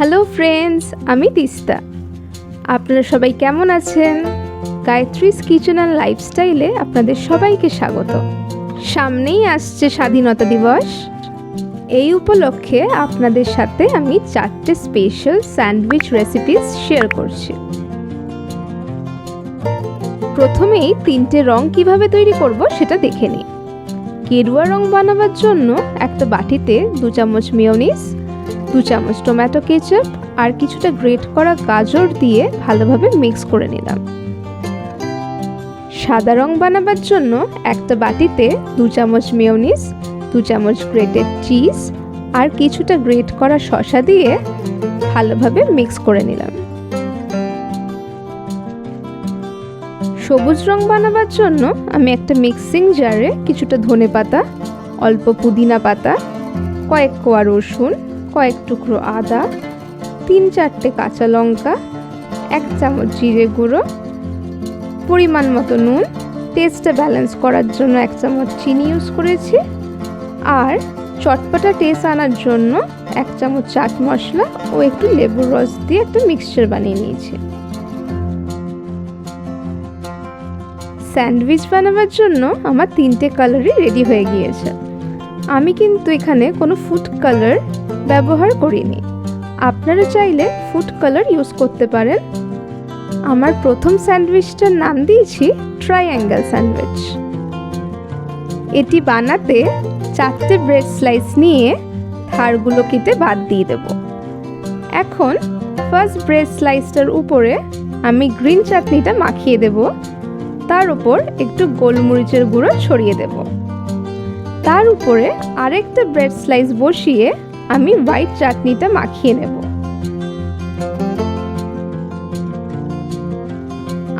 Hello friends, আমি তিস্তা। আপনারা সবাই কেমন আছেন? গায়ত্রীজ কিচেন অ্যান্ড লাইফস্টাইলে আপনাদের সবাইকে স্বাগত। সামনেই আসছে স্বাধীনতা দিবস। এই উপলক্ষে আপনাদের সাথে আমি 4টে স্পেশাল স্যান্ডউইচ রেসিপিস শেয়ার করছি। প্রথমেই 3টে রং কিভাবে তৈরি করব সেটা দেখে নিই। গেরুয়া রং বানাবার জন্য একটা বাটিতে 2 চামচ মেয়োনিজ, 2 চামচ টমেটো কেচাপ আর কিছুটা গ্রেট করা গাজর দিয়ে ভালোভাবে মিক্স করে নিলাম। সাদা রং বানাবার জন্য একটা বাটিতে 2 চামচ মেয়োনিজ, 2 চামচ গ্রেটেড চিজ আর কিছুটা গ্রেট করা শসা দিয়ে ভালোভাবে মিক্স করে নিলাম। সবুজ রং বানাবার জন্য আমি একটা মিক্সিং জারে কিছুটা ধনেপাতা, অল্প পুদিনা পাতা, কয়েক কোয়া রসুন, কয়েক টুকরো আদা, 3-4টে কাঁচা লঙ্কা, 1 চামচ জিরে গুঁড়ো, পরিমাণ মতো নুন, টেস্টটা ব্যালেন্স করার জন্য 1 চামচ চিনি ইউজ করেছি, আর চটপটা টেস্ট আনার জন্য 1 চামচ চাট মশলা ও একটু লেবুর রস দিয়ে একটা মিক্সচার বানিয়ে নিয়েছি। স্যান্ডউইচ বানাবার জন্য আমার 3টে কালারই রেডি হয়ে গিয়েছে। আমি কিন্তু এখানে কোনো ফুড কালার ব্যবহার করিনি, আপনারা চাইলে ফুড কালার ইউজ করতে পারেন। আমার প্রথম স্যান্ডউইচটার নাম দিয়েছি ট্রায়াঙ্গেল স্যান্ডউইচ। এটি বানাতে 4টে ব্রেড স্লাইস নিয়ে ধারগুলো কেটে বাদ দিয়ে দেব। এখন ফার্স্ট ব্রেড স্লাইসটার উপরে আমি গ্রিন চাটনিটা মাখিয়ে দেব, তার উপর একটু গোলমরিচের গুঁড়ো ছড়িয়ে দেব। তার উপরে আরেকটা ব্রেড স্লাইস বসিয়ে আমি হোয়াইট চাটনিটা মাখিয়ে নেব।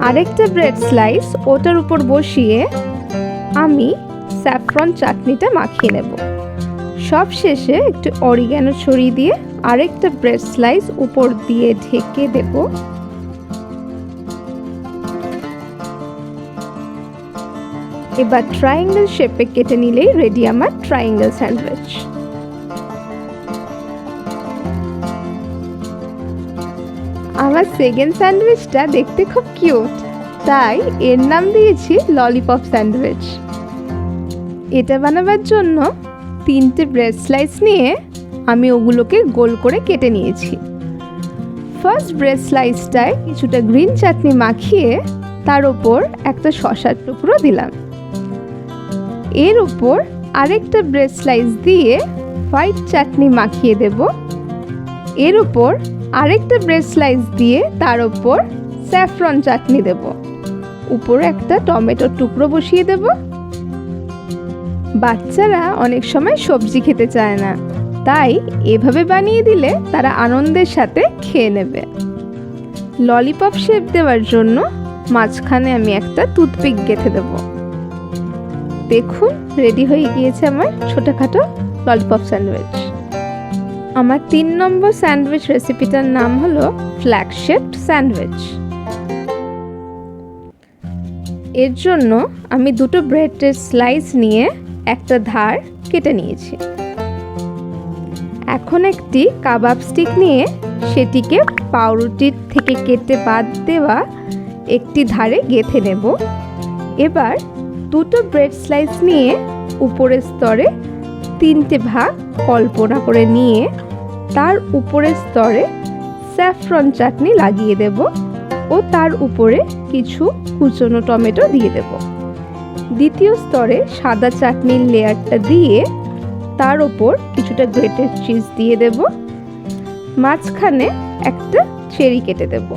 আরেকটা ব্রেড স্লাইস ওটার উপর বসিয়ে আমি স্যাফরন চাটনিটা মাখিয়ে নেব। সব শেষে একটু অরিগ্যানো ছড়িয়ে দিয়ে আরেকটা ব্রেড স্লাইস উপর দিয়ে ঢেকে দেব। এবার ট্রায়াঙ্গেল শেপে কেটে নিলেই রেডি আমার ট্রায়াঙ্গেল স্যান্ডউইচ। আমার সেকেন্ড স্যান্ডউইচটা দেখতে খুব কিউট, তাই এর নাম দিয়েছি ললিপপ স্যান্ডউইচ। এটা বানাবার জন্য 3টে ব্রেড স্লাইস নিয়ে আমি ওগুলোকে গোল করে কেটে নিয়েছি। ফার্স্ট ব্রেড স্লাইসটায় কিছুটা গ্রিন চাটনি মাখিয়ে তার উপর একটা শসার টুকরো দিলাম। এর উপর আরেকটা ব্রেড স্লাইস দিয়ে হোয়াইট চাটনি মাখিয়ে দেব। এর উপর আরেকটা ব্রেড স্লাইস দিয়ে তার উপর স্যাফরন চাটনি দেব। উপরে একটা টমেটোর টুকরো বসিয়ে দেব। বাচ্চারা অনেক সময় সবজি খেতে চায় না, তাই এভাবে বানিয়ে দিলে তারা আনন্দের সাথে খেয়ে নেবে। ললিপপ শেপ দেওয়ার জন্য মাঝখানে আমি একটা টুথপিক গেঁথে দেব। দেখুন, রেডি হয়ে গিয়েছে আমার ছোটখাটো ললিপপ স্যান্ডউইচ। আমার 3 নম্বর স্যান্ডউইচ রেসিপিটার নাম হলো ফ্ল্যাগ শেপড স্যান্ডউইচ। এর জন্য আমি 2টো ব্রেডের স্লাইস নিয়ে একটা ধার কেটে নিয়েছি। এখন একটি কাবাব স্টিক নিয়ে সেটিকে পাউরুটির থেকে কেটে বাদ দেওয়া একটি ধারে গেঁথে নেব। এবার 2টো ব্রেড স্লাইস নিয়ে উপরের স্তরে 3টে ভাগ কল্পনা করে নিয়ে তার উপরের স্তরে স্যাফরন চাটনি লাগিয়ে দেব ও তার উপরে কিছু কুচনো টমেটো দিয়ে দেব। দ্বিতীয় স্তরে সাদা চাটনির লেয়ারটা দিয়ে তার উপর কিছুটা গ্রেটেড চিজ দিয়ে দেব। মাঝখানে একটা চেরি কেটে দেব।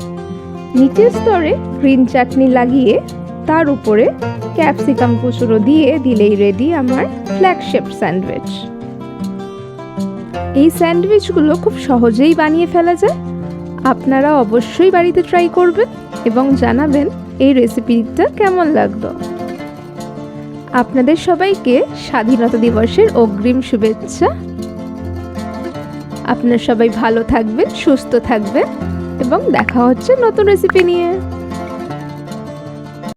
নিচের স্তরে গ্রিন চাটনি লাগিয়ে তার উপরে ক্যাপসিকাম কুচুরো দিয়ে দিলেই রেডি আমার ফ্ল্যাগ শেপ স্যান্ডউইচ। এই স্যান্ডউইচগুলো খুব সহজেই বানিয়ে ফেলা যায়। আপনারা অবশ্যই বাড়িতে ট্রাই করবেন এবং জানাবেন এই রেসিপিটা কেমন লাগলো। আপনাদের সবাইকে স্বাধীনতা দিবসের অগ্রিম শুভেচ্ছা। আপনারা সবাই ভালো থাকবেন, সুস্থ থাকবেন এবং দেখা হচ্ছে নতুন রেসিপি নিয়ে।